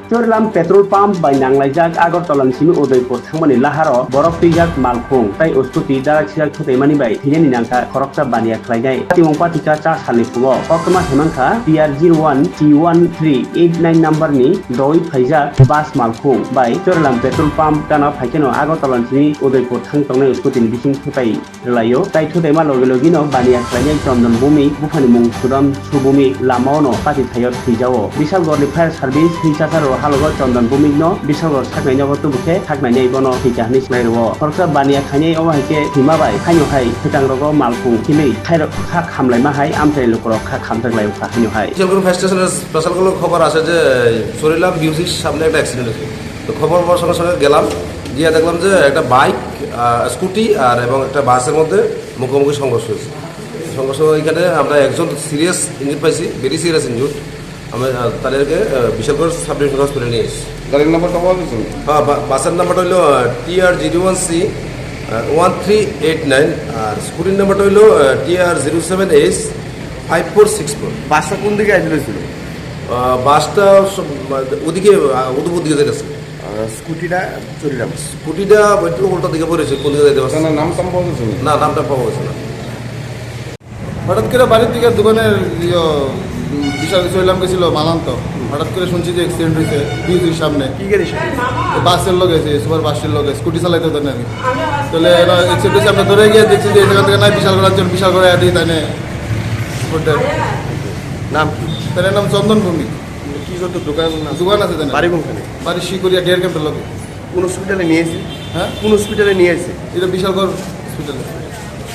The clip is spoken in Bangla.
चोरलाम petrol pump bai nanglaijak Agartalan simi Udaipur thangmani laharo borok twijak malkhung tei uskuti darak sirak thuteimani bai thijani nangka khoroksa baniya khlainai timong patika cha salni phugo koktoma hemangkha TR01 T1389 number ni doi phaijak bus malkhung bai Chorlam petrol pump kana phaikeno Agartalan simi Udaipur thangtongnai uskuti ni bising thutai layo tai thuteima logino baniya khlainai Chandan Bhumi bufani mung Sudam Subumi lamaono pati thayot thijao Bishalgorni fire service hichasaro halogo Chandan Bhumi no Bishalgor saknai no tubuke saknai nei bono hijahni slairo khoroksa baniya khainai owaike himabai khaino hai khitangrogo malkhung khili khairo kha khamlai ma hai amtai lokorok kha khamtaglai kha khaino hai Bishalgarh fire স্টেশনের স্পেশালগুলো খবর আসে যে চরিলাম বিউসির সামনে একটা অ্যাক্সিডেন্ট হয়েছে। তো খবর পাওয়ার সঙ্গে সঙ্গে গেলাম, গিয়ে দেখলাম যে একটা বাইক স্কুটি আর এবং একটা বাসের মধ্যে মুখোমুখি সংঘর্ষ হয়েছে। সংঘর্ষ এখানে আমরা একজন সিরিয়াস ইঞ্জুর পাইছি, ভেরি সিরিয়াস ইঞ্জুর। আমরা তাদেরকে বিশালগড় সাব ডিভিশনাল হসপিটালে নিয়ে এসেছি। গাড়ির নাম্বারটা বলা যাচ্ছে? হ্যাঁ, বাসের নাম্বারটা হইল TR01C 1389 আর স্কুটির নাম্বারটা হইল TR07S 5464। বাসটা কোন দিকে আসছিল? বাসটা ওদিকে উদুপুর দিকে যেতেছে, স্কুটিটা চরিলাম। স্কুটিটা একটু উল্টা দিকে পড়েছে, কোন দিকে যেতে পারছে নাম টাম পাওয়া যাচ্ছে না, নামটা পাওয়া গেছে না। হঠাৎ করে বাড়ির দিকে দোকানের বিশাল চইলাম গেছিল মালান্ত, হঠাৎ করে শুনছি যে অ্যাক্সিডেন্ট হয়েছে বিউজির সামনে। কি গাড়ি? বাসের লোক এসে সুপার বাসের লোক স্কুটি চালাইতে হতো না আমি, তাহলে অ্যাক্সিডেন্ট হয়েছে। আমরা ধরে গিয়ে দেখছি যে এখান থেকে নাই বিশাল করে একজন বিশাল করে আদি তাই নাম তার নাম চন্দন ভূমি। কি করতো? দোকান দোকান আছে তাই বাড়ি কোনখানে? বাড়ি শিকুরিয়া ডেয়ার ক্যাম্পের লোক। কোন হসপিটালে নিয়ে এসে? হ্যাঁ, কোন হসপিটালে নিয়ে এসে? এটা বিশালগড় হসপিটালে।